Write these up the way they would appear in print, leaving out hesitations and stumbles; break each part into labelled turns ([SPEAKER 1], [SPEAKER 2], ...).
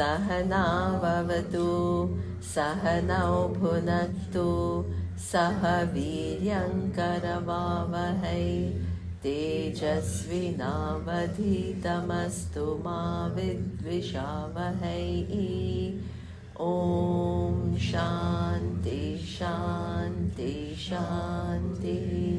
[SPEAKER 1] Sahanavavatu Sahanau Bhunaktu Saha Viryankaravavahai Tejasvinavadhitamastu ma vidvishavahai. Om Shanti Shanti Shanti.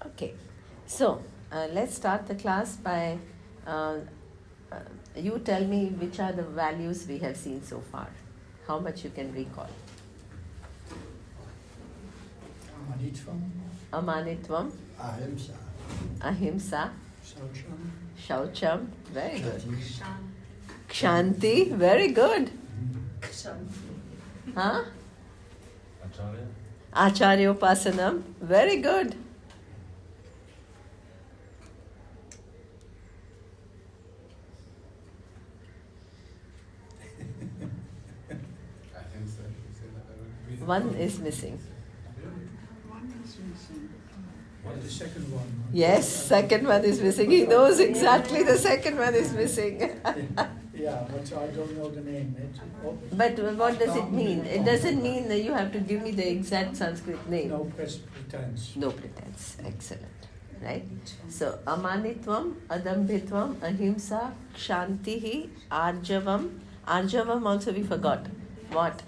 [SPEAKER 1] Okay, so let's start the class by you tell me which are the values we have seen so far. How much you can recall? Amanitvam. Ahimsa. Shaucham. Very good. Kshanti. Very good. Huh? Acharyopasanam. Very good. One is missing.
[SPEAKER 2] What is the second one?
[SPEAKER 1] Yes, second one is missing. He knows exactly the second one is missing.
[SPEAKER 2] Yeah, but I don't know the name.
[SPEAKER 1] But what does it mean? It doesn't mean that you have to give me the exact Sanskrit name.
[SPEAKER 2] No pretense.
[SPEAKER 1] No pretense. Excellent. Right? So, Amanitvam, Adambhitvam, Ahimsa, Kshantihi, Arjavam. Arjavam also we forgot. What?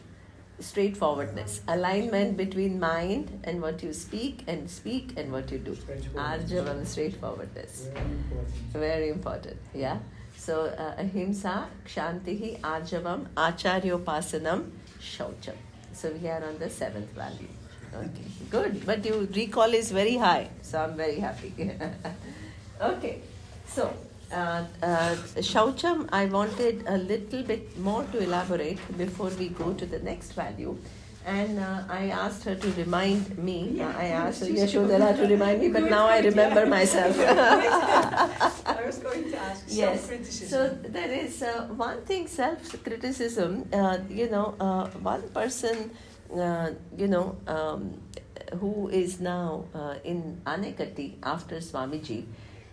[SPEAKER 1] Straightforwardness. Alignment between mind and what you speak and what you do. Arjavam, straightforwardness. Very important. Yeah. So, Ahimsa, Kshantihi, Arjavam, Acharyopasanam, Shaucham. So, we are on the 7th value. Okay, good. But your recall is very high. So, I'm very happy. Okay. So, Shaucham, I wanted a little bit more to elaborate before we go to the next value. And I asked her to remind me. I asked Yashodhara to remind me, but now I remember myself.
[SPEAKER 3] I was going to ask self-criticism.
[SPEAKER 1] So there is one thing, self-criticism. One person, who is now in Anekati after Swamiji.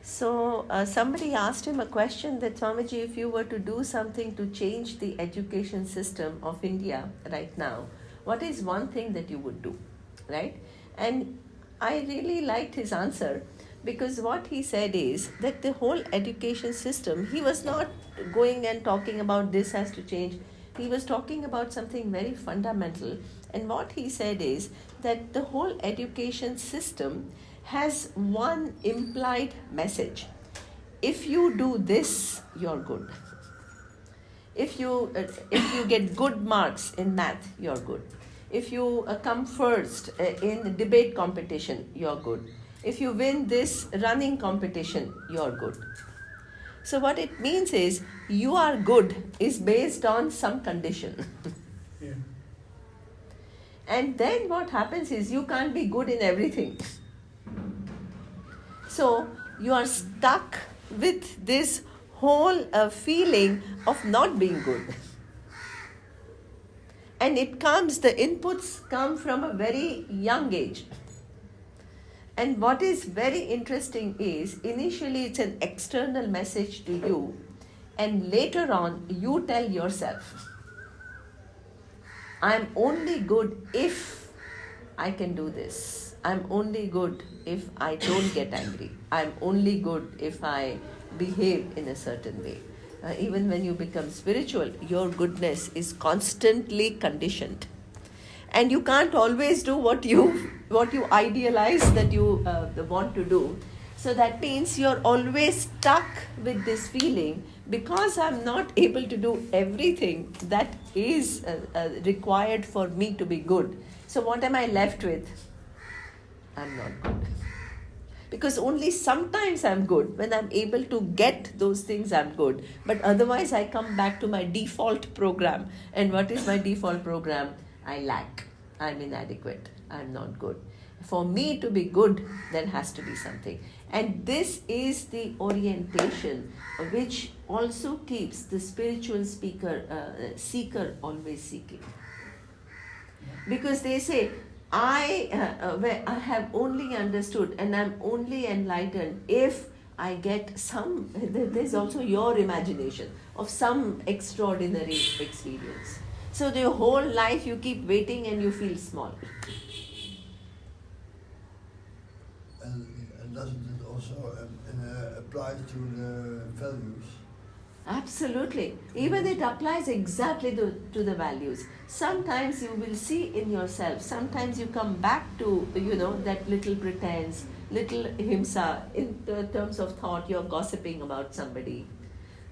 [SPEAKER 1] So somebody asked him a question that, Swamiji, if you were to do something to change the education system of India right now, what is one thing that you would do, right? And I really liked his answer, because what he said is that the whole education system, he was not going and talking about this has to change. He was talking about something very fundamental. And what he said is that the whole education system has one implied message. If you do this, you're good. If you get good marks in math, you're good. If you come first in debate competition, you're good. If you win this running competition, you're good. So what it means is, you are good is based on some condition.
[SPEAKER 2] Yeah.
[SPEAKER 1] And then what happens is, you can't be good in everything. So you are stuck with this whole feeling of not being good. And the inputs come from a very young age. And what is very interesting is, initially it's an external message to you, and later on you tell yourself, I'm only good if I can do this. I'm only good if I don't get angry. I'm only good if I behave in a certain way. Even when you become spiritual, your goodness is constantly conditioned. And you can't always do what you idealize that you want to do. So that means you're always stuck with this feeling, because I'm not able to do everything that is required for me to be good. So what am I left with? I'm not good. Because only sometimes I'm good. When I'm able to get those things, I'm good. But otherwise, I come back to my default program. And what is my default program? I lack. I'm inadequate. I'm not good. For me to be good, there has to be something. And this is the orientation which also keeps the spiritual seeker always seeking. Because they say, I have only understood and I'm only enlightened if I get some, there's also your imagination of some extraordinary experience. So your whole life you keep waiting and you feel small.
[SPEAKER 4] And doesn't it also apply to the values?
[SPEAKER 1] Absolutely. Even it applies exactly to the values. Sometimes you will see in yourself, sometimes you come back to, that little pretense, little himsa, in terms of thought, you're gossiping about somebody.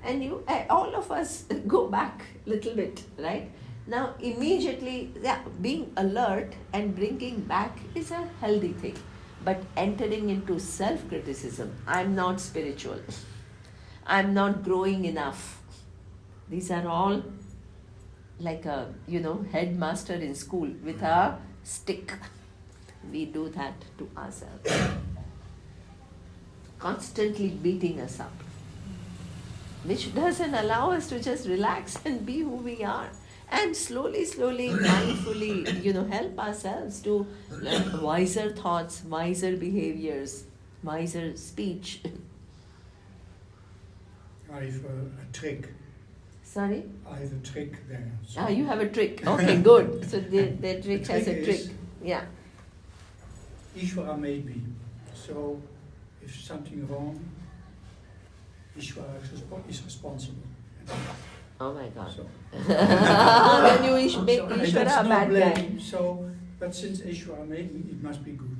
[SPEAKER 1] And all of us go back a little bit, right? Now, immediately, being alert and bringing back is a healthy thing. But entering into self-criticism, I'm not spiritual. I'm not growing enough. These are all like a, headmaster in school with a stick. We do that to ourselves. Constantly beating us up. Which doesn't allow us to just relax and be who we are. And slowly, mindfully, help ourselves to learn wiser thoughts, wiser behaviors, wiser speech.
[SPEAKER 2] I have a trick.
[SPEAKER 1] Sorry?
[SPEAKER 2] I have a trick there. So
[SPEAKER 1] You have a trick. Okay, good. So the trick has a trick. Yeah.
[SPEAKER 2] Ishvara made me. So if something wrong, Ishvara is responsible.
[SPEAKER 1] Oh my God.
[SPEAKER 2] So,
[SPEAKER 1] Then you make
[SPEAKER 2] so,
[SPEAKER 1] Ishvara
[SPEAKER 2] that's
[SPEAKER 1] a
[SPEAKER 2] no
[SPEAKER 1] bad guy.
[SPEAKER 2] blame. So, but since Ishvara made me, it must be good.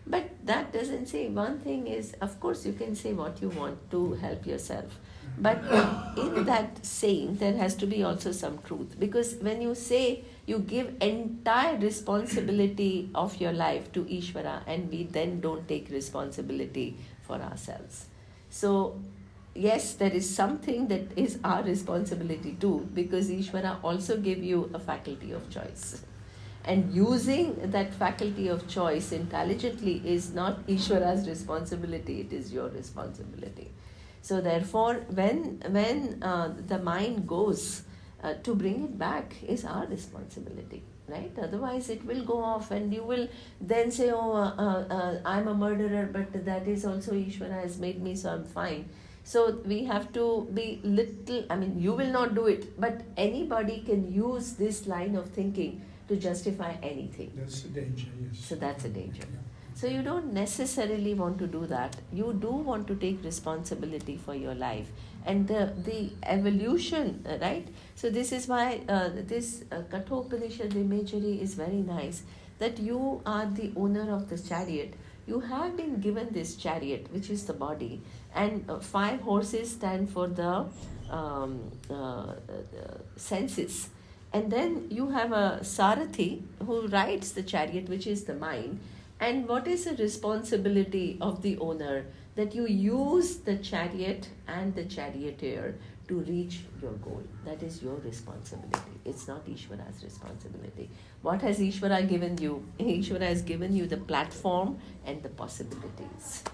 [SPEAKER 1] But that doesn't say, one thing is, of course you can say what you want to help yourself. But in that saying, there has to be also some truth. Because when you say, you give entire responsibility of your life to Ishvara, and we then don't take responsibility for ourselves. So, yes, there is something that is our responsibility too, because Ishvara also gave you a faculty of choice. And using that faculty of choice intelligently is not Ishvara's responsibility, it is your responsibility. So therefore, when the mind goes, to bring it back is our responsibility, right? Otherwise it will go off and you will then say, I'm a murderer, but that is also Ishvara has made me, so I'm fine. So we have to be you will not do it, but anybody can use this line of thinking to justify anything.
[SPEAKER 2] That's the danger, yes.
[SPEAKER 1] So that's a danger.
[SPEAKER 2] Yeah.
[SPEAKER 1] So you don't necessarily want to do that. You do want to take responsibility for your life and the evolution, right? So this is why this Kathopanishad imagery is very nice, that you are the owner of the chariot. You have been given this chariot, which is the body, and 5 horses stand for the senses. And then you have a Sarathi who rides the chariot, which is the mind. And what is the responsibility of the owner? That you use the chariot and the charioteer to reach your goal. That is your responsibility. It's not Ishvara's responsibility. What has Ishvara given you? Ishvara has given you the platform and the possibilities.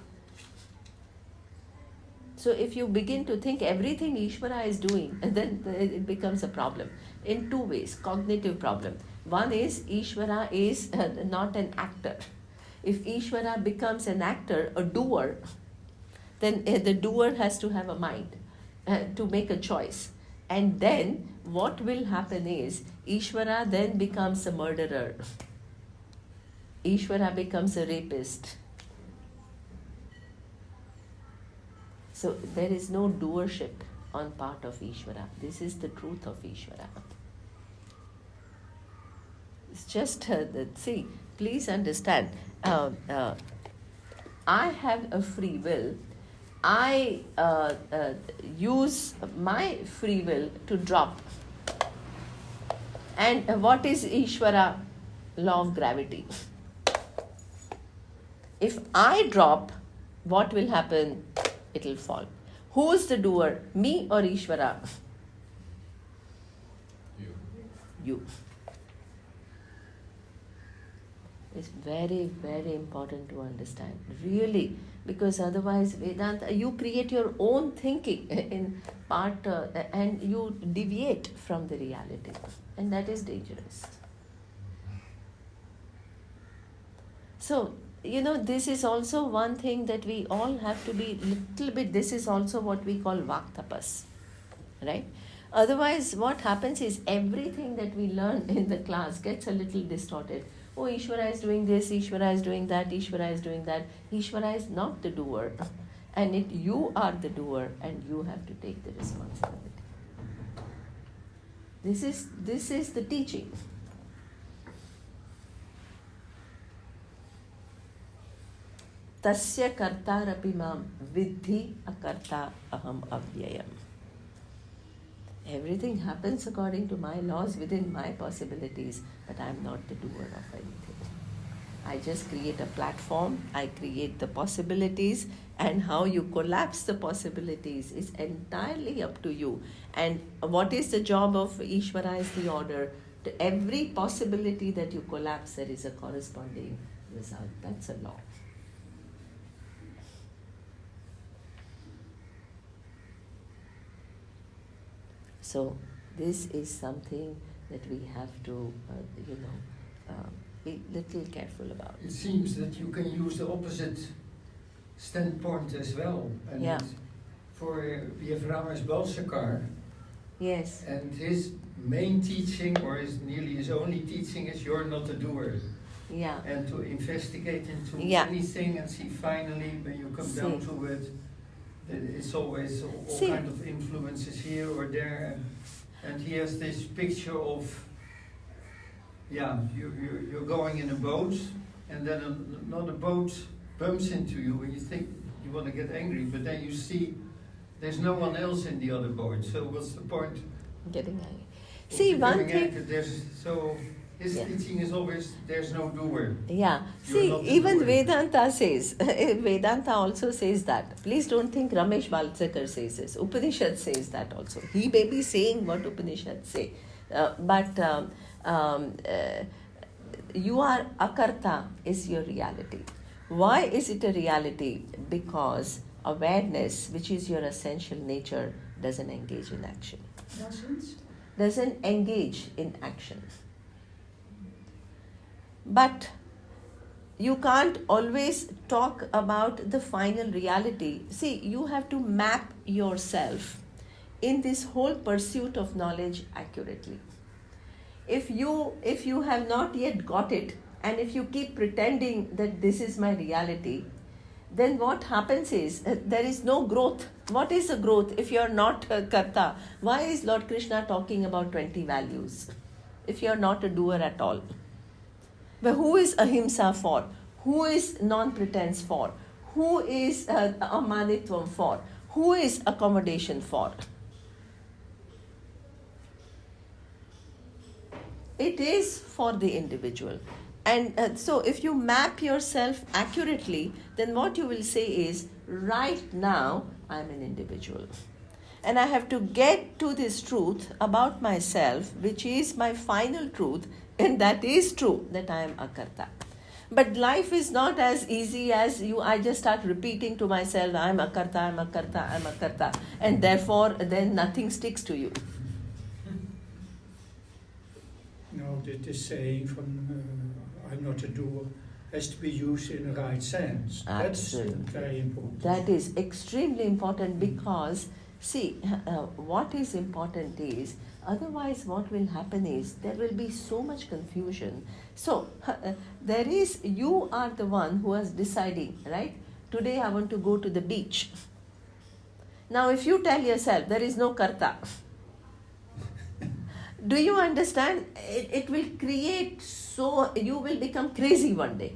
[SPEAKER 1] So if you begin to think everything Ishvara is doing, then it becomes a problem. In 2 ways, cognitive problem. One is Ishvara is not an actor. If Ishvara becomes an actor, a doer, then the doer has to have a mind to make a choice. And then what will happen is Ishvara then becomes a murderer. Ishvara becomes a rapist. So there is no doership on part of Ishvara. This is the truth of Ishvara. It's just, see, please understand, I have a free will. I use my free will to drop. And what is Ishvara? Law of gravity. If I drop, what will happen? It will fall. Who is the doer? Me or Ishvara? You. It's very, very important to understand. Really. Because otherwise, Vedanta, you create your own thinking in part and you deviate from the reality. And that is dangerous. So, this is also one thing that we all have to be little bit, this is also what we call Vaktapas, right? Otherwise, what happens is everything that we learn in the class gets a little distorted. Oh, Ishvara is doing this, Ishvara is doing that, Ishvara is doing that. Ishvara is not the doer. And you are the doer and you have to take the responsibility. This is the teaching. Tasya kartarapi mam vidhi akarta aham avyayam. Everything happens according to my laws within my possibilities, but I am not the doer of anything. I just create a platform, I create the possibilities, and how you collapse the possibilities is entirely up to you. And what is the job of Ishvara is the order. To every possibility that you collapse, there is a corresponding result. That's a law. So this is something that we have to, be little careful about.
[SPEAKER 5] It seems that you can use the opposite standpoint as well. And
[SPEAKER 1] Yeah.
[SPEAKER 5] we have Ramesh Balsekar,
[SPEAKER 1] Yes.
[SPEAKER 5] and his main teaching, or nearly his only teaching, is you're not a doer.
[SPEAKER 1] Yeah.
[SPEAKER 5] And to investigate into
[SPEAKER 1] Yeah.
[SPEAKER 5] anything and see finally, when you come down
[SPEAKER 1] See.
[SPEAKER 5] to it, that it's always all
[SPEAKER 1] See.
[SPEAKER 5] kind of influences here or there. And he has this picture of, you're going in a boat, and then another boat bumps into you, and you think you want to get angry, but then you see there's no one else in the other boat. So what's the point?
[SPEAKER 1] Getting angry.
[SPEAKER 5] of
[SPEAKER 1] See, one
[SPEAKER 5] becoming
[SPEAKER 1] thing.
[SPEAKER 5] angry? His
[SPEAKER 1] Yeah.
[SPEAKER 5] teaching is always there's no doer.
[SPEAKER 1] Yeah.
[SPEAKER 5] You're
[SPEAKER 1] See,
[SPEAKER 5] not the
[SPEAKER 1] even
[SPEAKER 5] doer.
[SPEAKER 1] Vedanta says, Vedanta also says that. Please don't think Ramesh Balsekar says this. Upanishad says that also. He may be saying what Upanishad say. But you are akarta is your reality. Why is it a reality? Because awareness, which is your essential nature, doesn't engage in action. Doesn't engage in action. But you can't always talk about the final reality. See, you have to map yourself in this whole pursuit of knowledge accurately. If you have not yet got it, and if you keep pretending that this is my reality, then what happens is there is no growth. What is the growth if you are not a karta? Why is Lord Krishna talking about 20 values if you are not a doer at all? But who is ahimsa for? Who is non-pretense for? Who is amanitvam for? Who is accommodation for? It is for the individual. And so if you map yourself accurately, then what you will say is, right now, I am an individual. And I have to get to this truth about myself, which is my final truth, and that is true, that I am akarta. But life is not as easy as I just start repeating to myself, I am akarta, I am akarta, I am akarta. And therefore, then nothing sticks to you.
[SPEAKER 2] No, this saying from I'm not a doer has to be used in the right sense.
[SPEAKER 1] Absolutely.
[SPEAKER 2] That's very important.
[SPEAKER 1] That is extremely important because, see, what is important is, otherwise what will happen is, there will be so much confusion. So, you are the one who is deciding, right? Today I want to go to the beach. Now if you tell yourself, there is no karta. Do you understand? It will create you will become crazy one day.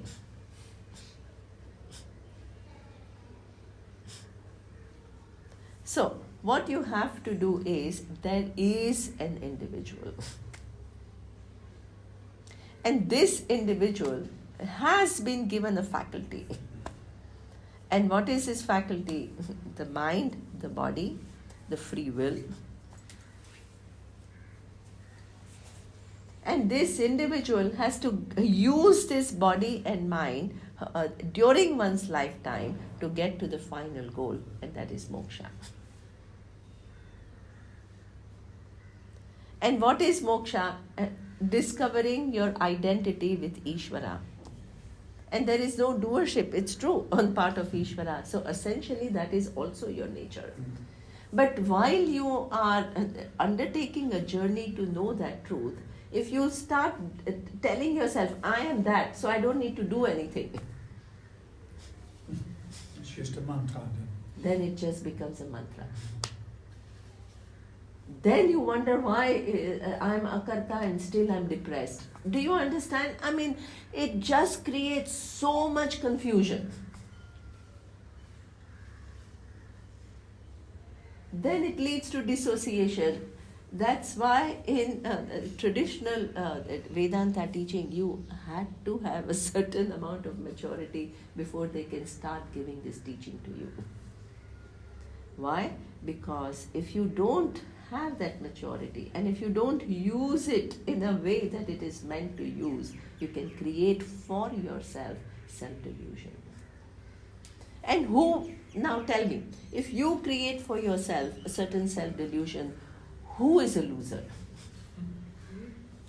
[SPEAKER 1] So, what you have to do is, there is an individual. And this individual has been given a faculty. And what is his faculty? The mind, the body, the free will. And this individual has to use this body and mind during one's lifetime to get to the final goal, and that is moksha. And what is moksha? Discovering your identity with Ishvara. And there is no doership, it's true, on part of Ishvara. So essentially that is also your nature. But while you are undertaking a journey to know that truth, if you start telling yourself, I am that, so I don't need to do anything,
[SPEAKER 2] It's just a mantra then.
[SPEAKER 1] then it just becomes a mantra. Then you wonder why I'm akarta and still I'm depressed. Do you understand? I mean, it just creates so much confusion. Then it leads to dissociation. That's why in traditional Vedanta teaching, you had to have a certain amount of maturity before they can start giving this teaching to you. Why? Because if you don't have that maturity and if you don't use it in a way that it is meant to use, you can create for yourself self-delusion. And who, now tell me, if you create for yourself a certain self-delusion, who is a loser?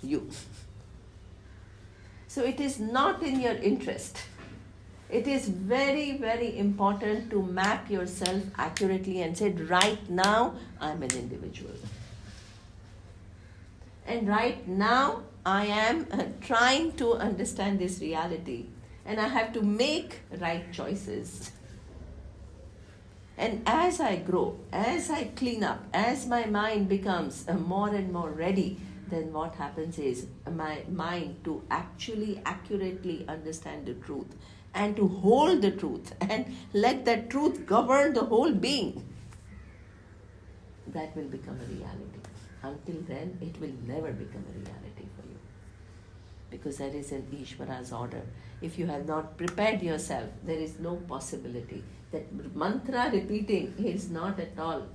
[SPEAKER 1] You. So it is not in your interest. It is very, very important to map yourself accurately and say, right now, I'm an individual. And right now, I am trying to understand this reality. And I have to make right choices. And as I grow, as I clean up, as my mind becomes more and more ready, then what happens is my mind to actually accurately understand the truth and to hold the truth and let that truth govern the whole being, that will become a reality. Until then, it will never become a reality for you. Because that is in Ishvara's order. If you have not prepared yourself, there is no possibility. That mantra repeating is not at all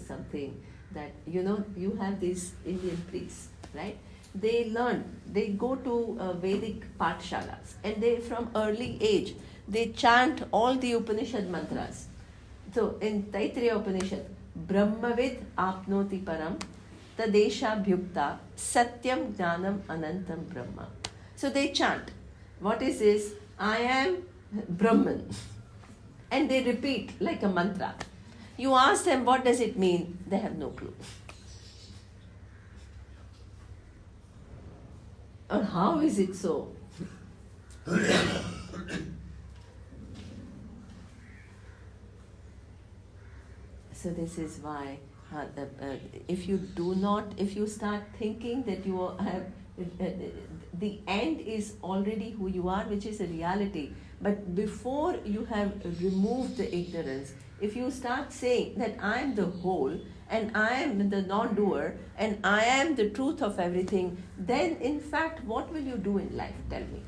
[SPEAKER 1] something that, you have these Indian priests, right? They learn, they go to Vedic pathshalas, and they, from early age, they chant all the Upanishad mantras. So in Taittiriya Upanishad, Brahmavid apnoti param, tadesha bhyukta, satyam jnanam anantam brahma. So they chant, what is this? I am Brahman. And they repeat like a mantra. You ask them, what does it mean? They have no clue. Or how is it so? So this is why if you start thinking that you have, the end is already who you are, which is a reality. But before you have removed the ignorance, if you start saying that I am the whole and I am the non-doer and I am the truth of everything, then in fact, what will you do in life? Tell me.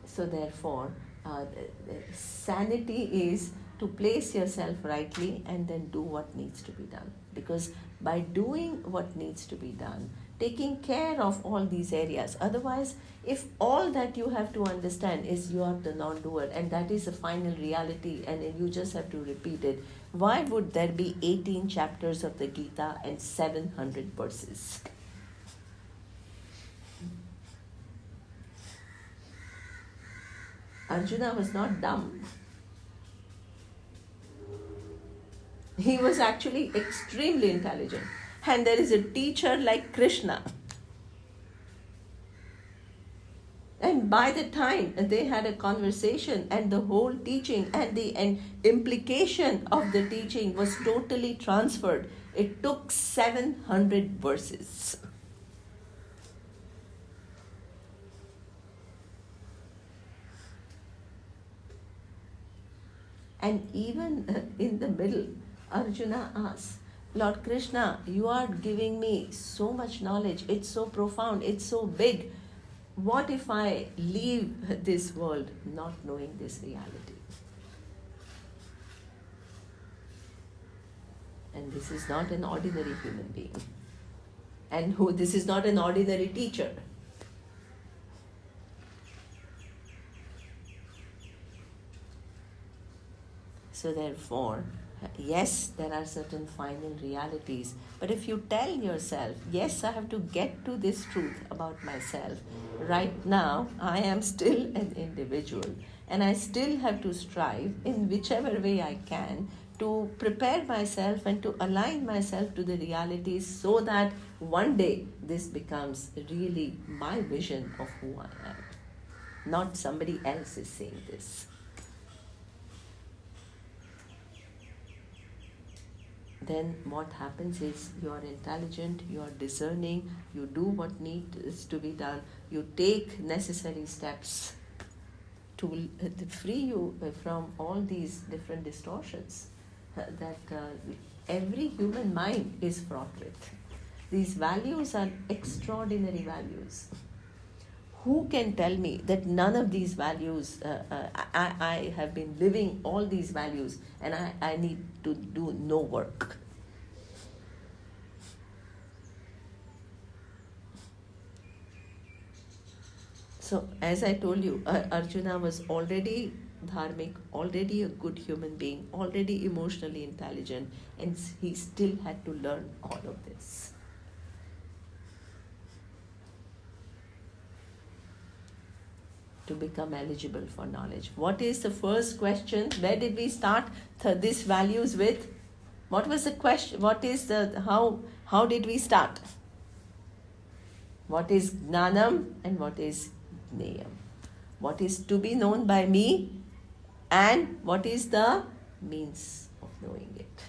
[SPEAKER 1] So therefore, sanity is to place yourself rightly and then do what needs to be done. Because by doing what needs to be done, taking care of all these areas, otherwise, if all that you have to understand is you are the non-doer and that is the final reality and you just have to repeat it, why would there be 18 chapters of the Gita and 700 verses? Arjuna was not dumb. He was actually extremely intelligent. And there is a teacher like Krishna. And by the time they had a conversation and the whole teaching and the implication of the teaching was totally transferred, it took 700 verses. And even in the middle, Arjuna asks, Lord Krishna, you are giving me so much knowledge, it's so profound, it's so big. What if I leave this world not knowing this reality? And this is not an ordinary human being. And this is not an ordinary teacher. So therefore, yes, there are certain final realities, but if you tell yourself, yes, I have to get to this truth about myself, right now I am still an individual and I still have to strive in whichever way I can to prepare myself and to align myself to the realities so that one day this becomes really my vision of who I am. Not somebody else is saying this. Then what happens is you are intelligent, you are discerning, you do what needs to be done, you take necessary steps to free you from all these different distortions that every human mind is fraught with. These values are extraordinary values. Who can tell me that none of these values, I have been living all these values and I need to do no work? So, as I told you, Arjuna was already dharmic, already a good human being, already emotionally intelligent, and he still had to learn all of this. To become eligible for knowledge. What is the first question? Where did we start these values with? What was the question? What is the how did we start? What is gnanam and what is gneyam? What is to be known by me and what is the means of knowing it?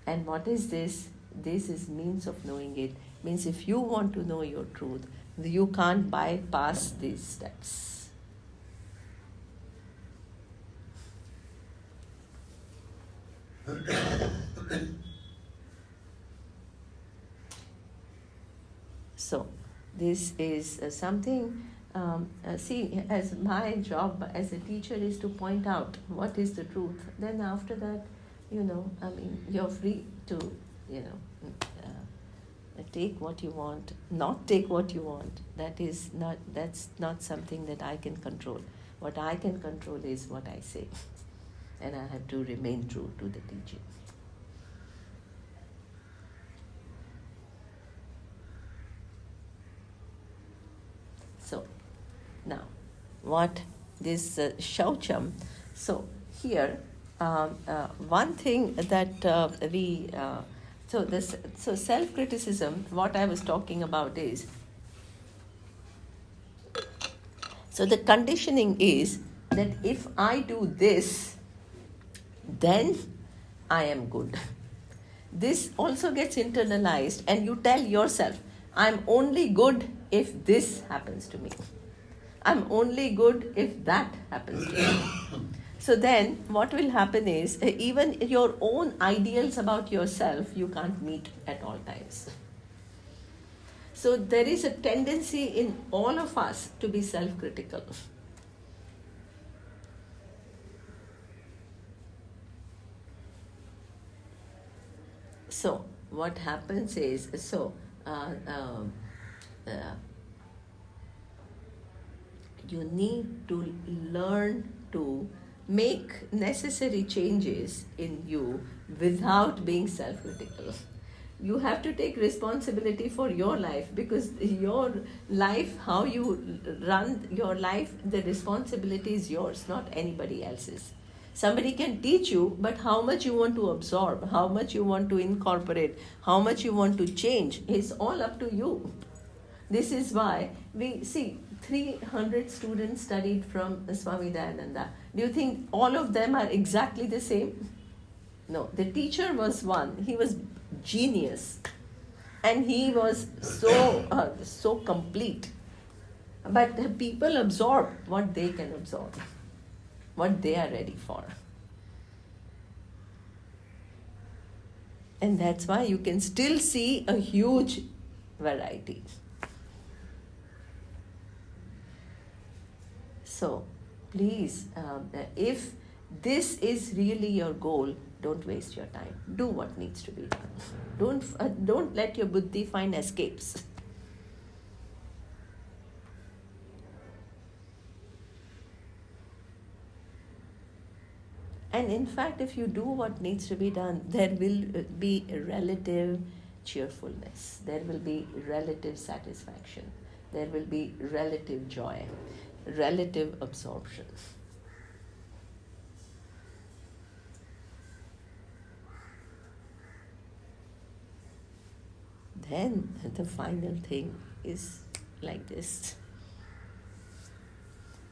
[SPEAKER 1] And what is this? This is means of knowing it. Means if you want to know your truth, you can't bypass these steps. So, this is something, see, as my job as a teacher is to point out what is the truth. Then after that, you're free to, take what you want, not take what you want. That's not something that I can control. What I can control is what I say. And I have to remain true to the teaching. So, now, what this Shaucham, so here, one thing that so self-criticism, what I was talking about is, so the conditioning is that if I do this, then I am good. This also gets internalized and you tell yourself, I'm only good if this happens to me. I'm only good if that happens to me. So then what will happen is even your own ideals about yourself you can't meet at all times. So there is a tendency in all of us to be self-critical. So what happens is, you need to learn to make necessary changes in you without being self-critical. You have to take responsibility for your life, because your life, how you run your life, the responsibility is yours, not anybody else's. Somebody can teach you, but how much you want to absorb, how much you want to incorporate, how much you want to change is all up to you. This is why we see 300 students studied from Swami Dayananda. Do you think all of them are exactly the same? No, the teacher was one. He was genius. And he was so complete. But people absorb what they can absorb, what they are ready for. And that's why you can still see a huge variety. So, please, if this is really your goal, don't waste your time. Do what needs to be done. Don't let your buddhi find escapes. And in fact, if you do what needs to be done, there will be a relative cheerfulness, there will be relative satisfaction, there will be relative joy, relative absorption. Then the final thing is like this.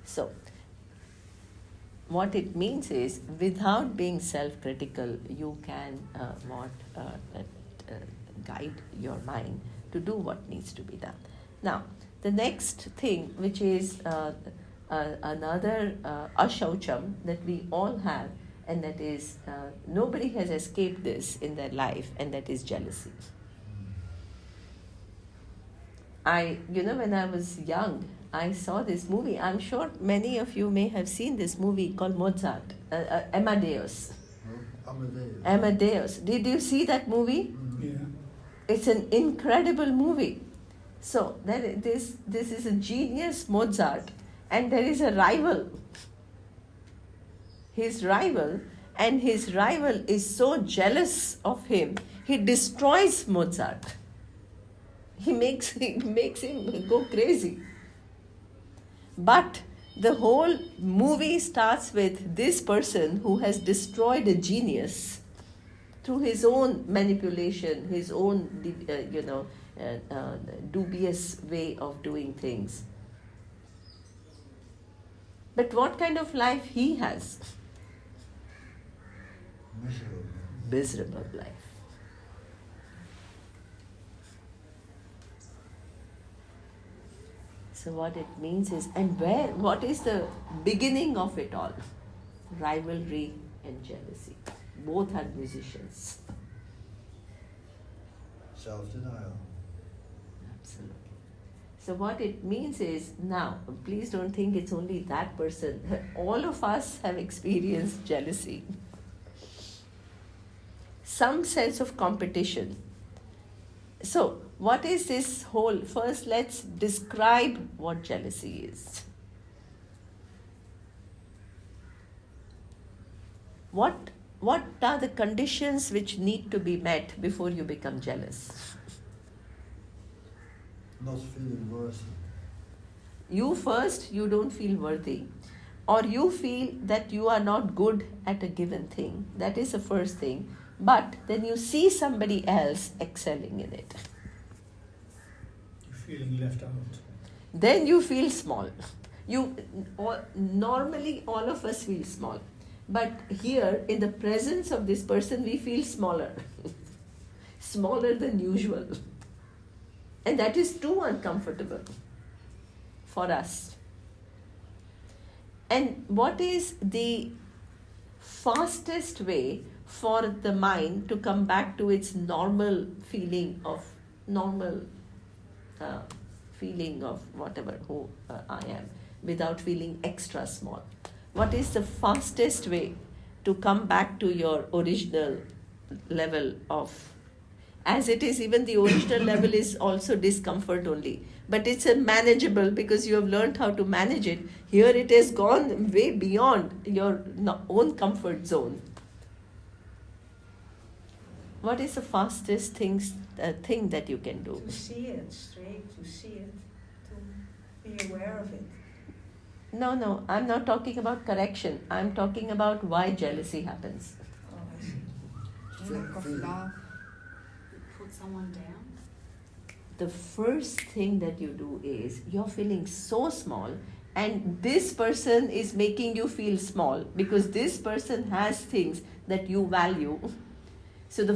[SPEAKER 1] So, what it means is, without being self-critical, you can guide your mind to do what needs to be done. Now, the next thing, which is another ashaucham that we all have, and that is nobody has escaped this in their life, and that is jealousy. When I was young, I saw this movie. I'm sure many of you may have seen this movie called Mozart, Amadeus.
[SPEAKER 4] Amadeus.
[SPEAKER 1] Amadeus. Did you see that movie?
[SPEAKER 2] Yeah.
[SPEAKER 1] It's an incredible movie. So this is a genius Mozart, and there is a rival. His rival is so jealous of him, he destroys Mozart. He makes him go crazy. But the whole movie starts with this person who has destroyed a genius through his own manipulation, his own dubious way of doing things. But what kind of life he has?
[SPEAKER 4] Miserable.
[SPEAKER 1] Miserable life. So what it means is, what is the beginning of it all? Rivalry and jealousy. Both are musicians.
[SPEAKER 4] Self-denial.
[SPEAKER 1] Absolutely. So what it means is, now, please don't think it's only that person. All of us have experienced jealousy. Some sense of competition. So, what is this whole? First, let's describe what jealousy is. What are the conditions which need to be met before you become jealous?
[SPEAKER 4] Not feeling worthy.
[SPEAKER 1] You don't feel worthy, or you feel that you are not good at a given thing. That is the first thing. But then you see somebody else excelling in it.
[SPEAKER 2] You're feeling left out.
[SPEAKER 1] Then you feel small. Normally all of us feel small. But here, in the presence of this person, we feel smaller. Smaller than usual. And that is too uncomfortable for us. And what is the fastest way for the mind to come back to its normal feeling of whatever, who I am, without feeling extra small? What is the fastest way to come back to your original level of, as it is, even the original level is also discomfort only, but it's a manageable because you have learned how to manage it. Here it has gone way beyond your own comfort zone. What is the fastest thing that you can do?
[SPEAKER 3] To see it straight, to see it, to be aware of it.
[SPEAKER 1] No, I'm not talking about correction. I'm talking about why jealousy happens.
[SPEAKER 3] Oh, I see.
[SPEAKER 6] Lack of love. Put someone down.
[SPEAKER 1] The first thing that you do is, you're feeling so small, and this person is making you feel small because this person has things that you value. So the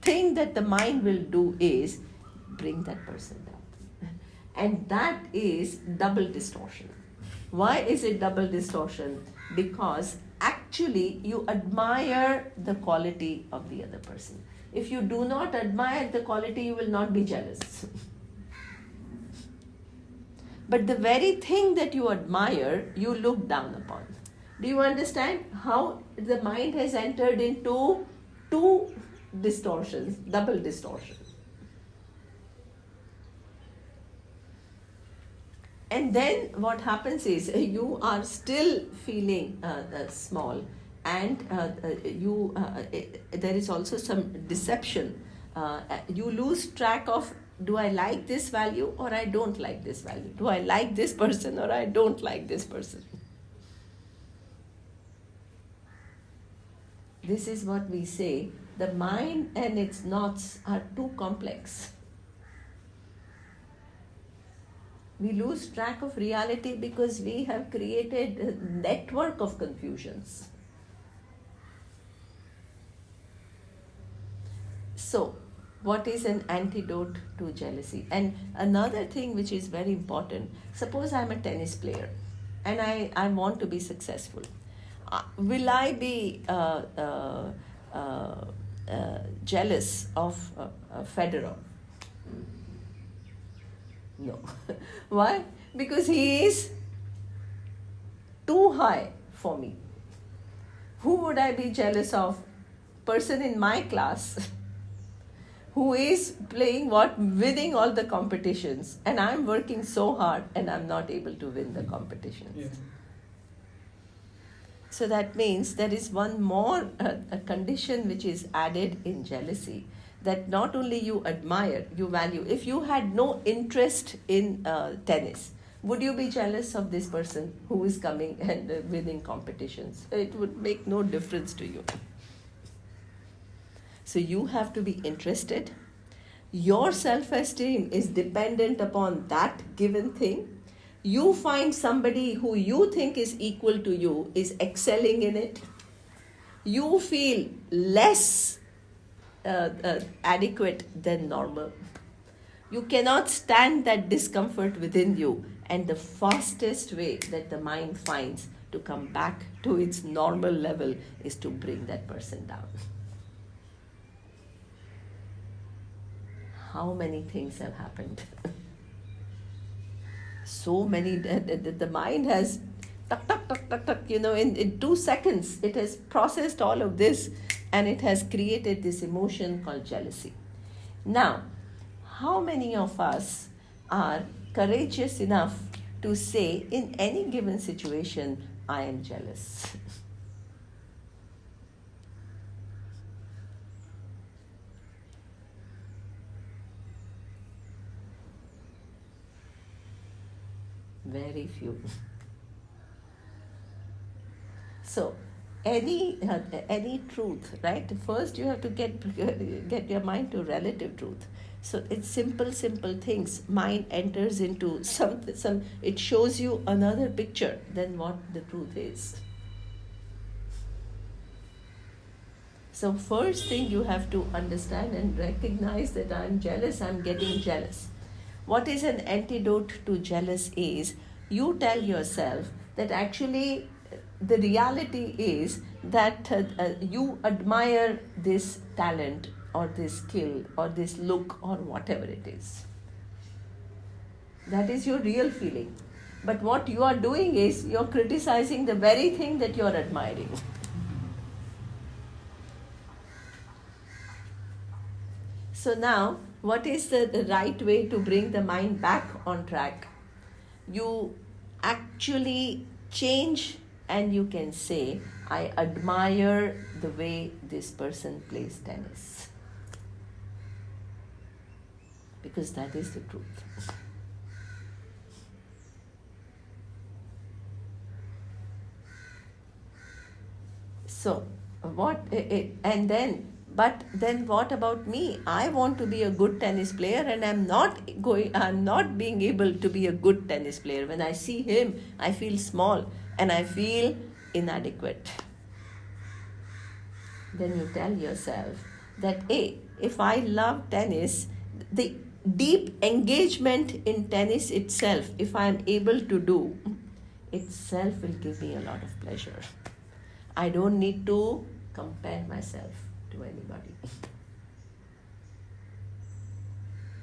[SPEAKER 1] thing that the mind will do is bring that person down. And that is double distortion. Why is it double distortion? Because actually you admire the quality of the other person. If you do not admire the quality, you will not be jealous. But the very thing that you admire, you look down upon. Do you understand how the mind has entered into two distortions, double distortion? And then what happens is you are still feeling small, and there is also some deception. You lose track of, do I like this value or I don't like this value? Do I like this person or I don't like this person? This is what we say, the mind and its knots are too complex. We lose track of reality because we have created a network of confusions. So, what is an antidote to jealousy? And another thing which is very important, suppose I'm a tennis player and I want to be successful. Will I be jealous of Federer? No. Why? Because he is too high for me. Who would I be jealous of? Person in my class who is winning all the competitions, and I'm working so hard and I'm not able to win the competitions.
[SPEAKER 2] Yeah.
[SPEAKER 1] So that means there is one more a condition which is added in jealousy, that not only you admire, you value. If you had no interest in tennis, would you be jealous of this person who is coming and winning competitions? It would make no difference to you. So you have to be interested. Your self-esteem is dependent upon that given thing. You find somebody who you think is equal to you, is excelling in it. You feel less adequate than normal. You cannot stand that discomfort within you, and the fastest way that the mind finds to come back to its normal level is to bring that person down. How many things have happened? So many, the mind has tuck, tuck, tuck, tuck, tuck, in 2 seconds, it has processed all of this and it has created this emotion called jealousy. Now, how many of us are courageous enough to say, in any given situation, I am jealous? Very few. So, any truth, right? First, you have to get your mind to relative truth. So it's simple things. Mind enters into some. It shows you another picture than what the truth is. So first thing you have to understand and recognize that I'm jealous. I'm getting jealous. What is an antidote to jealous is, you tell yourself that actually the reality is that you admire this talent or this skill or this look or whatever it is. That is your real feeling. But what you are doing is you're criticizing the very thing that you're admiring. So now, what is the right way to bring the mind back on track? You actually change and you can say, I admire the way this person plays tennis. Because that is the truth. So, but then what about me? I want to be a good tennis player and I'm not being able to be a good tennis player. When I see him, I feel small and I feel inadequate. Then you tell yourself that, hey, if I love tennis, the deep engagement in tennis itself, if I am able to do, itself will give me a lot of pleasure. I don't need to compare myself to anybody.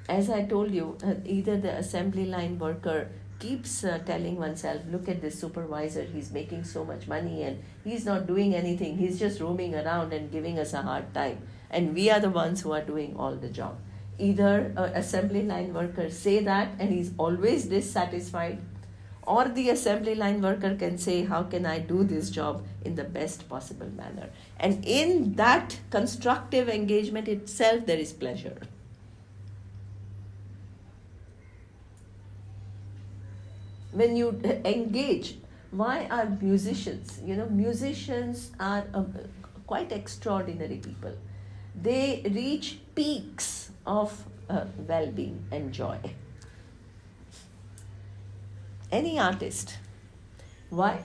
[SPEAKER 1] as I told you, either the assembly line worker keeps telling oneself, look at this supervisor, he's making so much money and he's not doing anything, he's just roaming around and giving us a hard time. And we are the ones who are doing all the job. Either assembly line workers say that and he's always dissatisfied, or the assembly line worker can say, how can I do this job in the best possible manner? And in that constructive engagement itself, there is pleasure. When you engage, why are musicians? Musicians are quite extraordinary people. They reach peaks of well-being and joy. Any artist. Why?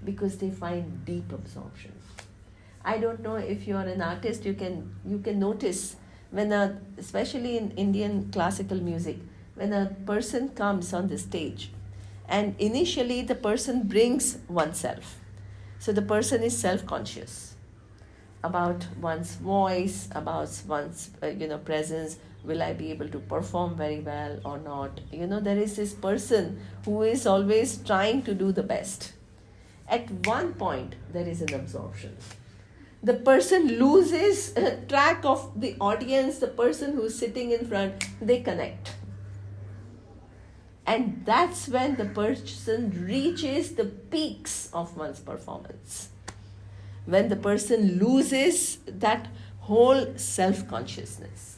[SPEAKER 1] Because they find deep absorption. I don't know if you're an artist, you can notice when especially in Indian classical music, when a person comes on the stage and initially the person brings oneself. So the person is self-conscious about one's voice, about one's presence. Will I be able to perform very well or not? There is this person who is always trying to do the best. At one point, there is an absorption. The person loses track of the audience, the person who's sitting in front, they connect. And that's when the person reaches the peaks of one's performance. When the person loses that whole self-consciousness.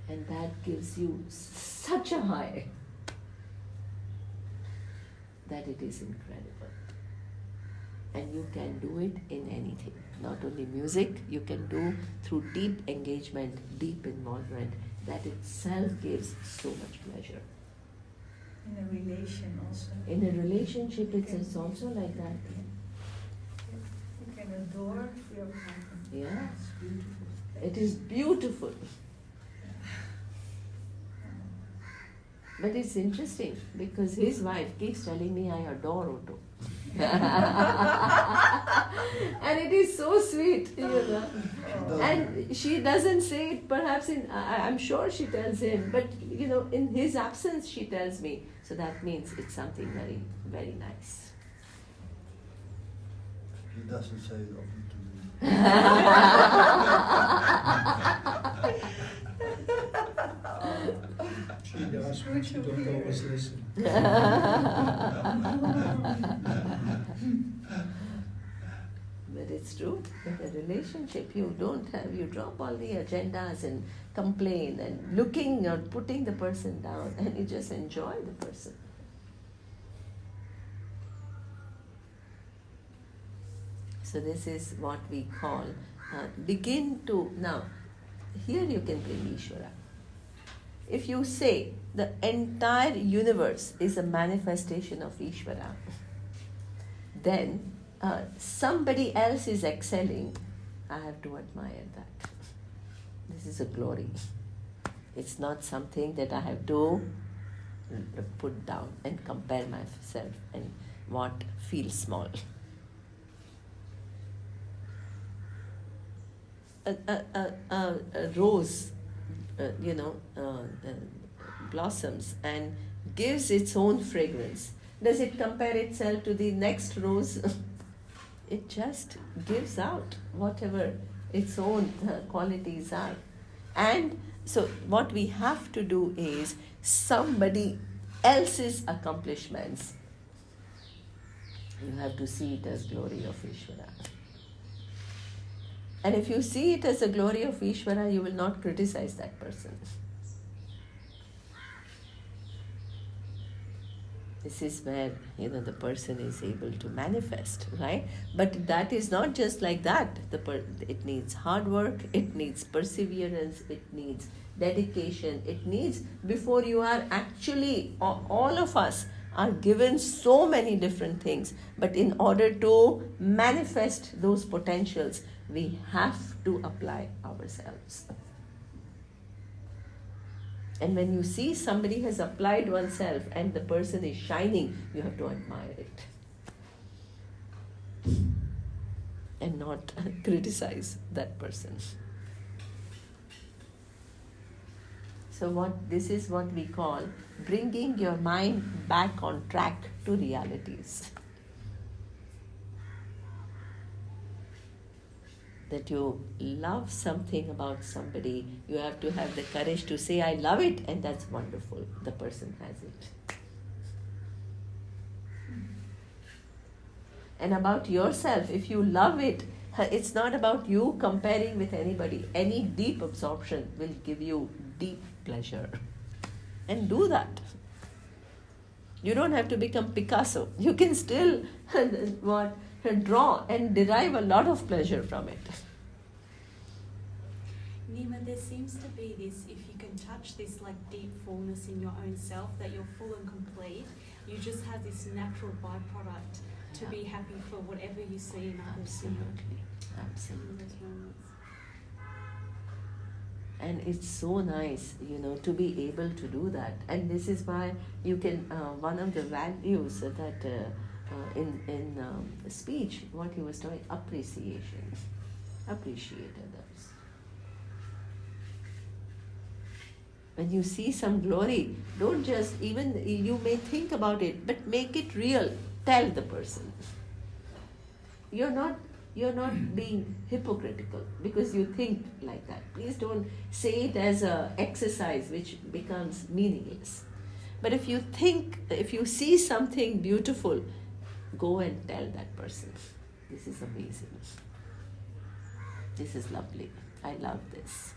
[SPEAKER 1] And that gives you such a high that it is incredible. And you can do it in anything. Not only music, you can do through deep engagement, deep involvement. That itself gives so much pleasure.
[SPEAKER 3] In a relation also.
[SPEAKER 1] In a relationship, it's also like that.
[SPEAKER 3] You can adore your partner.
[SPEAKER 1] Yeah.
[SPEAKER 3] It's beautiful.
[SPEAKER 1] It is beautiful. But it's interesting because his wife keeps telling me, I adore Otto. And it is so sweet, And she doesn't say it perhaps I'm sure she tells him, but in his absence she tells me. So that means it's something very, very nice.
[SPEAKER 4] He doesn't say it often to me.
[SPEAKER 2] She does, but she don't always listen.
[SPEAKER 1] But it's true, in a relationship you drop all the agendas and complain and looking or putting the person down and you just enjoy the person. So this is what we call, now here you can bring Ishvara. If you say the entire universe is a manifestation of Ishvara, then somebody else is excelling, I have to admire that. This is a glory. It's not something that I have to put down and compare myself and what feels small. A rose, blossoms and gives its own fragrance. Does it compare itself to the next rose? It just gives out whatever its own qualities are. And so what we have to do is somebody else's accomplishments. You have to see it as glory of Ishvara. And if you see it as a glory of Ishvara, you will not criticize that person. This is where, the person is able to manifest, right? But that is not just like that. It needs hard work, it needs perseverance, it needs dedication, it needs, before you are actually, all of us are given so many different things. But in order to manifest those potentials, we have to apply ourselves. And when you see somebody has applied oneself and the person is shining, you have to admire it. and not criticize that person. So this is what we call bringing your mind back on track to realities. That you love something about somebody, you have to have the courage to say, I love it, and that's wonderful. The person has it. And about yourself, if you love it, it's not about you comparing with anybody. Any deep absorption will give you deep pleasure. And do that. You don't have to become Picasso. You can still draw and derive a lot of pleasure from it.
[SPEAKER 6] Nima, there seems to be this, if you can touch this like deep fullness in your own self, that you're full and complete, you just have this natural byproduct to be happy for whatever you see in others.
[SPEAKER 1] Absolutely.
[SPEAKER 6] In
[SPEAKER 1] Absolutely.
[SPEAKER 6] those moments.
[SPEAKER 1] And it's so nice, to be able to do that. And this is why you can, one of the values that in speech, what he was doing, appreciation. Appreciate others. When you see some glory, don't just, even you may think about it, but make it real. Tell the person. You're not being hypocritical because you think like that. Please don't say it as a exercise which becomes meaningless. But if you see something beautiful, go and tell that person, this is amazing. This is lovely. I love this.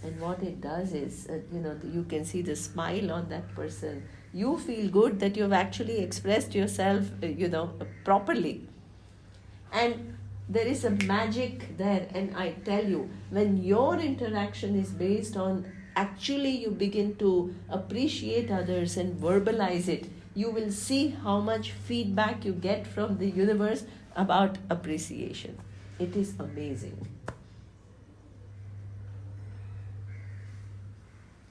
[SPEAKER 1] And what it does is, you can see the smile on that person. You feel good that you've actually expressed yourself, properly. And there is a magic there. And I tell you, when your interaction is based on actually you begin to appreciate others and verbalize it, you will see how much feedback you get from the universe about appreciation. It is amazing.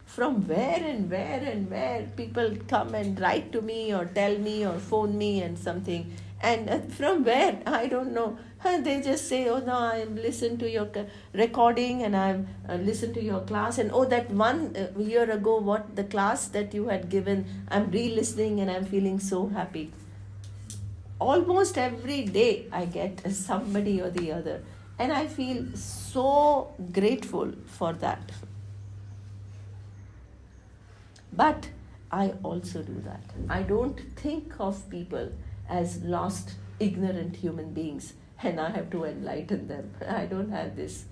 [SPEAKER 1] From where and where people come and write to me or tell me or phone me and something. And from where, I don't know. They just say, oh no, I've listened to your recording and I've listened to your class. And oh, that one year ago, what the class that you had given, I'm re-listening and I'm feeling so happy. Almost every day I get somebody or the other. And I feel so grateful for that. But I also do that. I don't think of people as lost, ignorant human beings and I have to enlighten them. I don't have this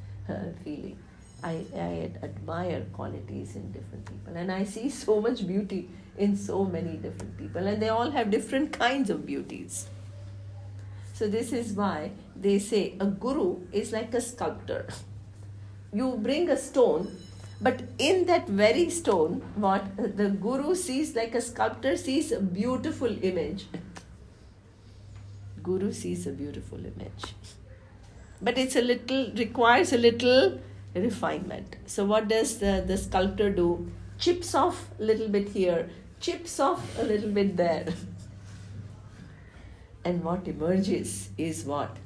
[SPEAKER 1] feeling. I admire qualities in different people and I see so much beauty in so many different people and they all have different kinds of beauties. So this is why they say a guru is like a sculptor. You bring a stone, but in that very stone, what the guru sees, like a sculptor sees a beautiful image. Guru sees a beautiful image. But requires a little refinement. So what does the sculptor do? Chips off a little bit here, chips off a little bit there. And what emerges is what?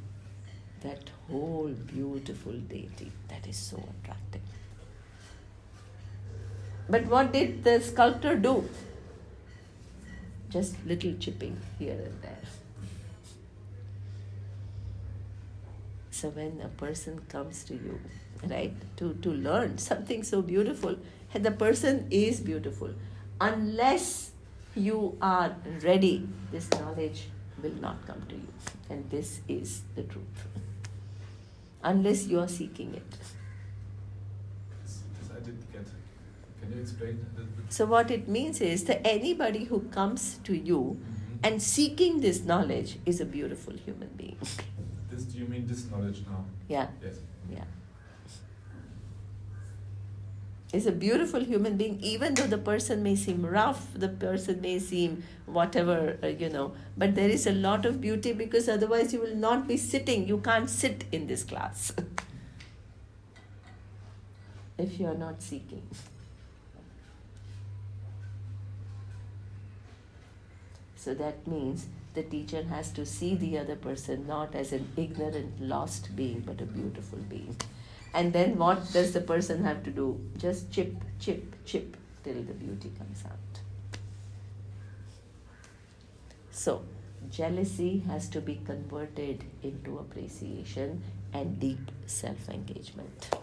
[SPEAKER 1] That whole beautiful deity that is so attractive. But what did the sculptor do? Just little chipping here and there. So when a person comes to you, right, to learn something so beautiful, and the person is beautiful, unless you are ready, this knowledge will not come to you. And this is the truth. Unless you are seeking it.
[SPEAKER 7] This I didn't get. Can you explain a little bit?
[SPEAKER 1] So what it means is that anybody who comes to you and seeking this knowledge is a beautiful human being.
[SPEAKER 7] Do you mean this knowledge now?
[SPEAKER 1] Yeah.
[SPEAKER 7] Yes.
[SPEAKER 1] Yeah. Is a beautiful human being, even though the person may seem rough, the person may seem whatever, but there is a lot of beauty because otherwise you will not be sitting. You can't sit in this class if you are not seeking. So that means the teacher has to see the other person not as an ignorant, lost being, but a beautiful being. And then what does the person have to do? Just chip, chip, chip till the beauty comes out. So, jealousy has to be converted into appreciation and deep self-engagement.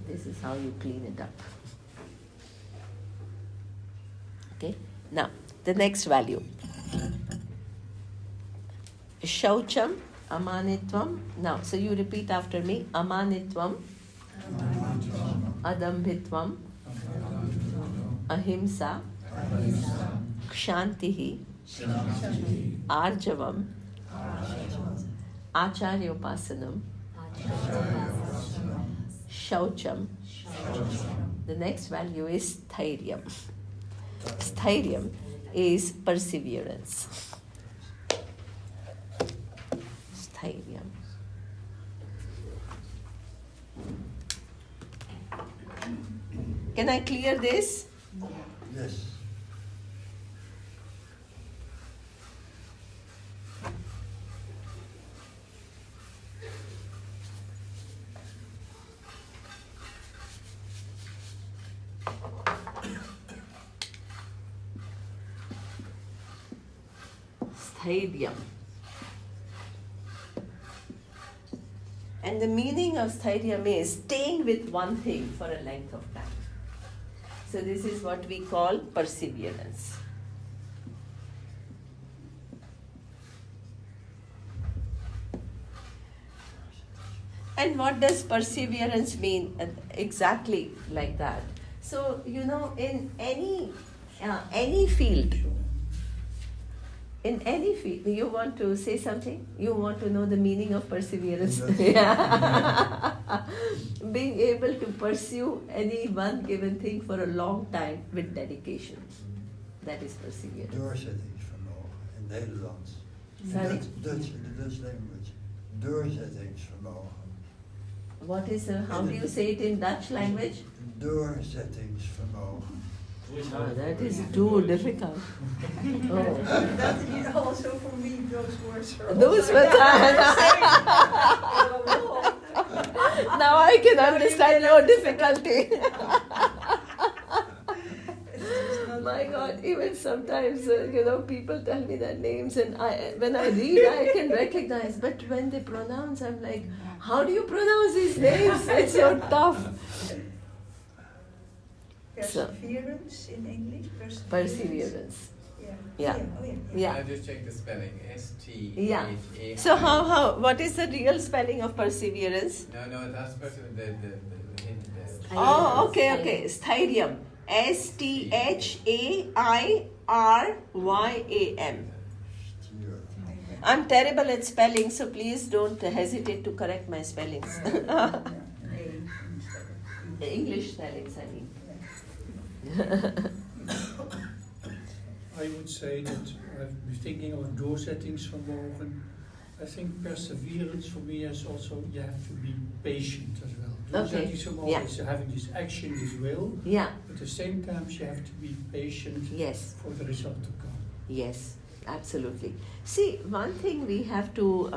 [SPEAKER 1] This is how you clean it up. Okay, now the next value. Shaucham, amanitvam. Now, so you repeat after me. Amanitvam, adambhitvam, ahimsa, kshantihi, arjavam, acharyopasanam, shaucham. The next value is sthiryam. Sthiryam is perseverance. Sthiryam. Can I clear this?
[SPEAKER 4] Yes.
[SPEAKER 1] Sthiryam. And the meaning of sthiryam is staying with one thing for a length of time. So this is what we call perseverance. And what does perseverance mean? Exactly like that. So, you know, in any field, you want to say something? You want to know the meaning of perseverance? Yeah. Being able to pursue any one given thing for a long time with dedication. That is perseverance.
[SPEAKER 4] Doorzettingsvermogen in het Nederlands.
[SPEAKER 1] Sorry?
[SPEAKER 4] In the Dutch language. Doorzettingsvermogen.
[SPEAKER 1] What is, how do you say it in Dutch language?
[SPEAKER 4] Doorzettingsvermogen.
[SPEAKER 1] Oh, that is too difficult. Oh.
[SPEAKER 3] That is also for me, those words are
[SPEAKER 1] Those
[SPEAKER 3] also
[SPEAKER 1] words are- Now I can understand your difficulty. My God, even sometimes, people tell me their names and when I read, I can recognize. But when they pronounce, I'm like, how do you pronounce these names? It's so tough.
[SPEAKER 3] Perseverance in English?
[SPEAKER 1] Perseverance.
[SPEAKER 3] Yeah.
[SPEAKER 1] Yeah.
[SPEAKER 3] Oh, yeah.
[SPEAKER 1] Yeah.
[SPEAKER 7] I just check the spelling. S-T-H-A.
[SPEAKER 1] Yeah. So what is the real spelling of perseverance?
[SPEAKER 7] No, that's person the hint there.
[SPEAKER 1] Oh, okay. Sthiryam. Sthiryam.
[SPEAKER 4] Stier.
[SPEAKER 1] I'm terrible at spelling, so please don't hesitate to correct my spellings. English spellings, I mean.
[SPEAKER 2] I would say that I've been thinking of doorzettingsvermogen. I think perseverance for me is also you have to be patient as well.
[SPEAKER 1] Okay,
[SPEAKER 2] Doorzettingsvermogen
[SPEAKER 1] yeah.
[SPEAKER 2] is having this action, this will.
[SPEAKER 1] Yeah,
[SPEAKER 2] At the same time, you have to be patient
[SPEAKER 1] yes.
[SPEAKER 2] for the result to come.
[SPEAKER 1] Yes, absolutely. See, one thing we have to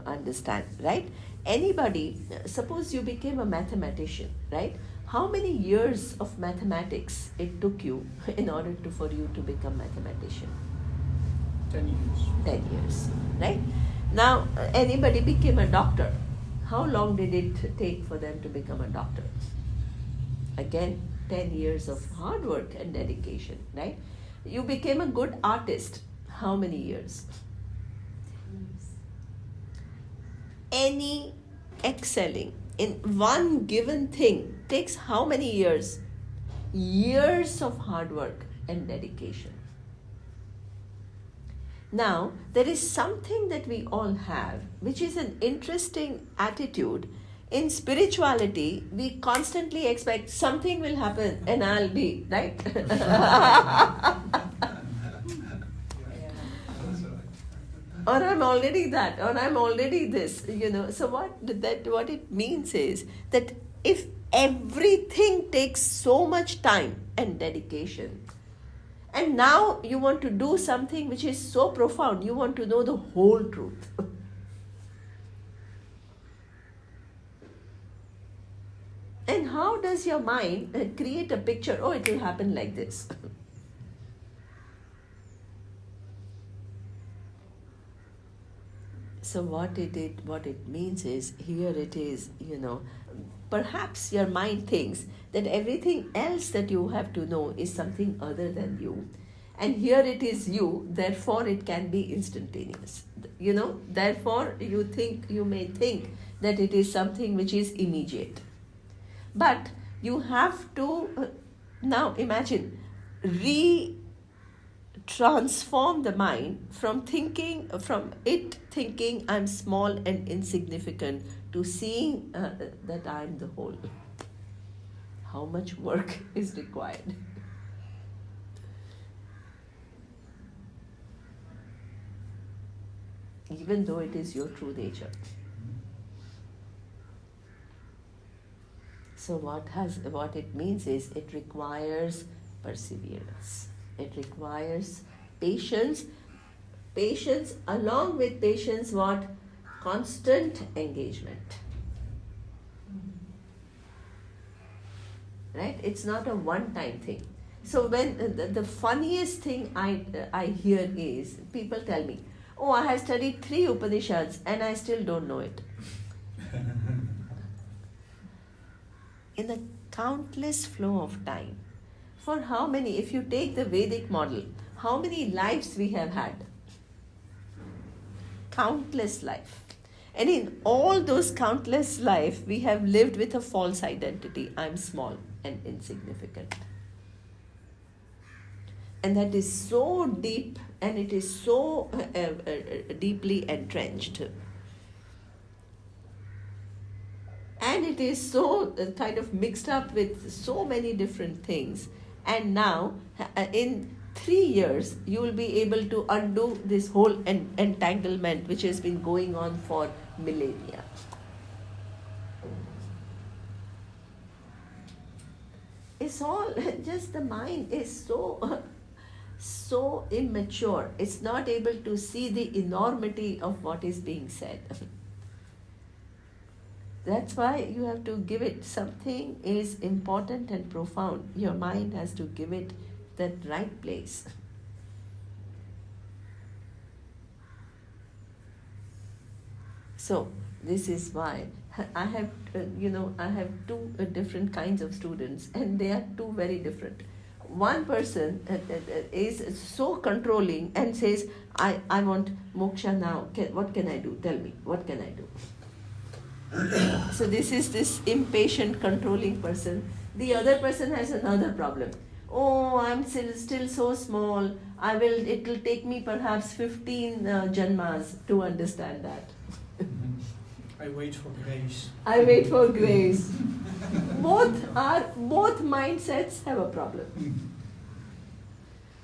[SPEAKER 1] understand, right? Anybody, suppose you became a mathematician, right? How many years of mathematics it took you in order for you to become mathematician?
[SPEAKER 2] 10 years.
[SPEAKER 1] 10 years, right? Now, anybody became a doctor. How long did it take for them to become a doctor? Again, 10 years of hard work and dedication, right? You became a good artist. How many years? Any excelling in one given thing takes how many years? Years of hard work and dedication. Now, there is something that we all have, which is an interesting attitude. In spirituality, we constantly expect something will happen and I'll be, right? Or I'm already that, or I'm already this, So what it means is that if everything takes so much time and dedication, And now you want to do something which is so profound. You want to know the whole truth. And how does your mind create a picture? Oh, it will happen like this. So what it means is, here it is, perhaps your mind thinks that everything else that you have to know is something other than you. And here it is you, therefore it can be instantaneous. Therefore you may think that it is something which is immediate. But you have to, now imagine, transform the mind from it thinking I'm small and insignificant to seeing that I'm the whole. How much work is required? Even though it is your true nature. So what it means is, it requires perseverance. It requires patience. Patience, along with patience, what? Constant engagement. Right? It's not a one-time thing. So when the funniest thing I hear is, people tell me, oh, I have studied 3 Upanishads and I still don't know it. In the countless flow of time, for how many, if you take the Vedic model, how many lives we have had? Countless life. And in all those countless life, we have lived with a false identity. I'm small and insignificant. And that is so deep, and it is so deeply entrenched. And it is so kind of mixed up with so many different things. And now, in 3 years, you will be able to undo this whole entanglement which has been going on for millennia. It's all just, the mind is so immature. It's not able to see the enormity of what is being said. That's why you have to give it, something is important and profound. Your mind has to give it that right place. So this is why I have, I have 2 different kinds of students, and they are 2 very different. One person is so controlling and says, I want moksha now. What can I do? Tell me, what can I do? So this is this impatient, controlling person. The other person has another problem. Oh, I'm still so small. It will take me perhaps 15 janmas to understand that.
[SPEAKER 2] I wait for grace.
[SPEAKER 1] I wait for grace. Both mindsets have a problem.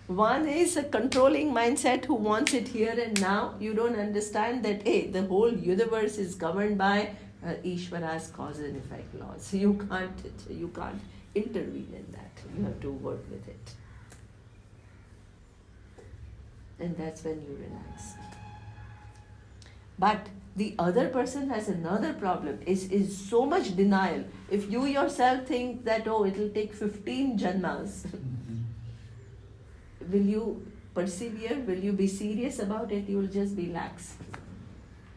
[SPEAKER 1] One is a controlling mindset who wants it here and now. You don't understand that, hey, the whole universe is governed by Ishvara's cause and effect laws. You can't intervene in that. You have to work with it. And that's when you relax. But the other person has another problem, is so much denial. If you yourself think that, oh, it will take 15 janmas, will you persevere? Will you be serious about it? You will just be lax.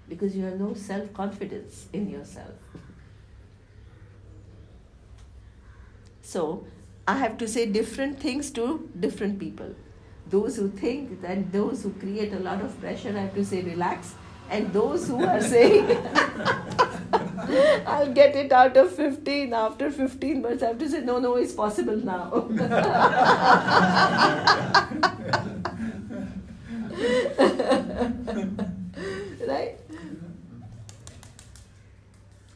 [SPEAKER 1] Because you have no self-confidence in yourself. So, I have to say different things to different people. Those who think that, those who create a lot of pressure, I have to say relax. And those who are saying, I'll get it out of 15, after 15 months, I have to say, no, it's possible now. Right?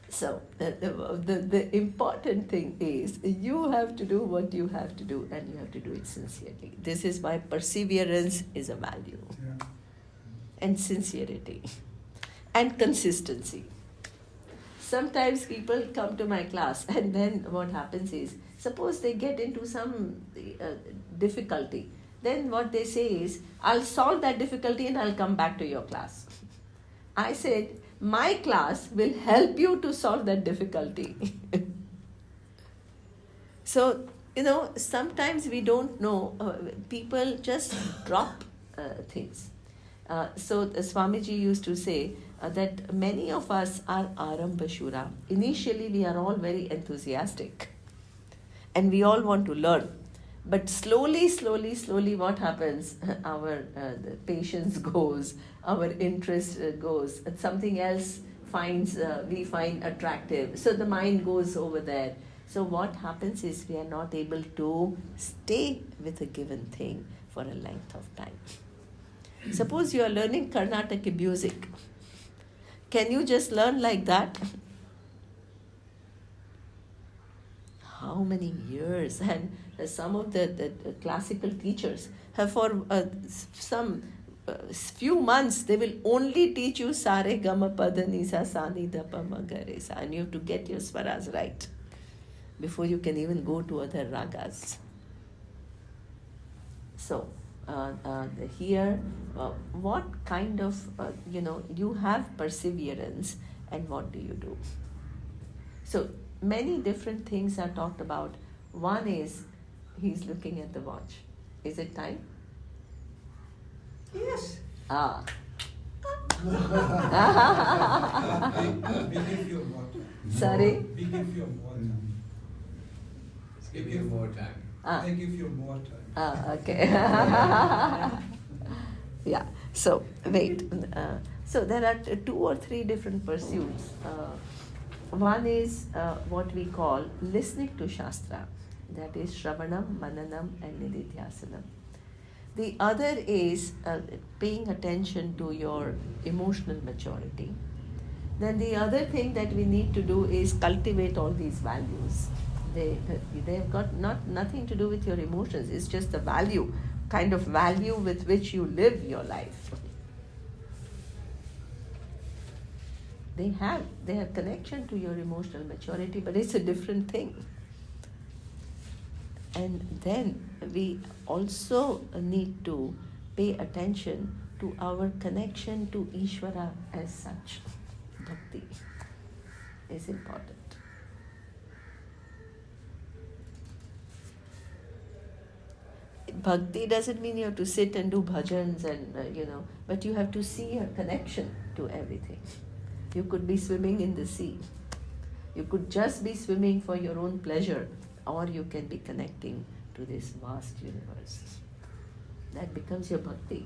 [SPEAKER 1] So, the important thing is, you have to do what you have to do, and you have to do it sincerely. This is why perseverance is a value.
[SPEAKER 2] Yeah.
[SPEAKER 1] And sincerity. And consistency. Sometimes people come to my class, and then what happens is, suppose they get into some difficulty, then what they say is, I'll solve that difficulty and I'll come back to your class. I said, my class will help you to solve that difficulty. So, sometimes we don't know, people just drop things. So Swamiji used to say that many of us are Arambashura. Initially we are all very enthusiastic and we all want to learn. But slowly what happens? Our the patience goes, our interest goes, something else we find attractive. So the mind goes over there. So what happens is we are not able to stay with a given thing for a length of time. Suppose you are learning Carnatic music. Can you just learn like that? How many years? And some of the classical teachers have for some few months, they will only teach you Sare Gama Pada Nisa Sani Dapa Magaresa, and you have to get your swaras right before you can even go to other ragas. So here, what kind of, you have perseverance, and what do you do? So many different things are talked about. One is, he's looking at the watch. Is it time?
[SPEAKER 3] Yes.
[SPEAKER 1] Ah.
[SPEAKER 8] We give you water.
[SPEAKER 1] Sorry?
[SPEAKER 8] We give you water.
[SPEAKER 7] Give you more time.
[SPEAKER 8] I give you more time.
[SPEAKER 1] Okay. Yeah. So, wait. So, there are 2 or 3 different pursuits. One is what we call listening to Shastra. That is Shravanam, Mananam and Nididhyasanam. The other is paying attention to your emotional maturity. Then the other thing that we need to do is cultivate all these values. They've got nothing to do with your emotions. It's just the value, kind of value with which you live your life. They have connection to your emotional maturity, but it's a different thing. And then we also need to pay attention to our connection to Ishvara as such. Bhakti is important. Bhakti doesn't mean you have to sit and do bhajans and, but you have to see a connection to everything. You could be swimming in the sea. You could just be swimming for your own pleasure, or you can be connecting to this vast universe. That becomes your bhakti.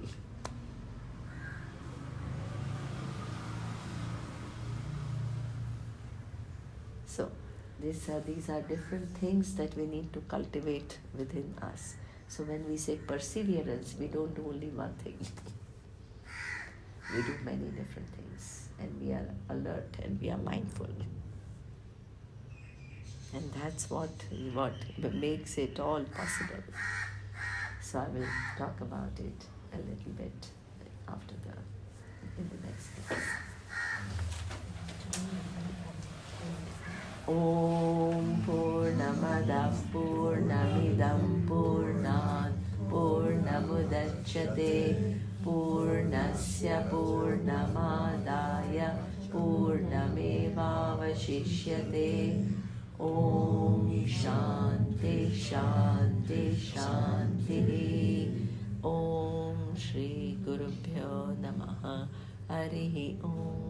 [SPEAKER 1] So, these are different things that we need to cultivate within us. So when we say perseverance, we don't do only one thing. We do many different things, and we are alert and we are mindful. And that's what makes it all possible. So I will talk about it a little bit in the next class. Om Purnamadav Purnamidam Purnat Purnamudachyate Purnasya Purnamadaya Purnamevavashishyate. Om Shanti Shanti Shanti. Om Shri Gurubhyo Namaha. Harihi Om.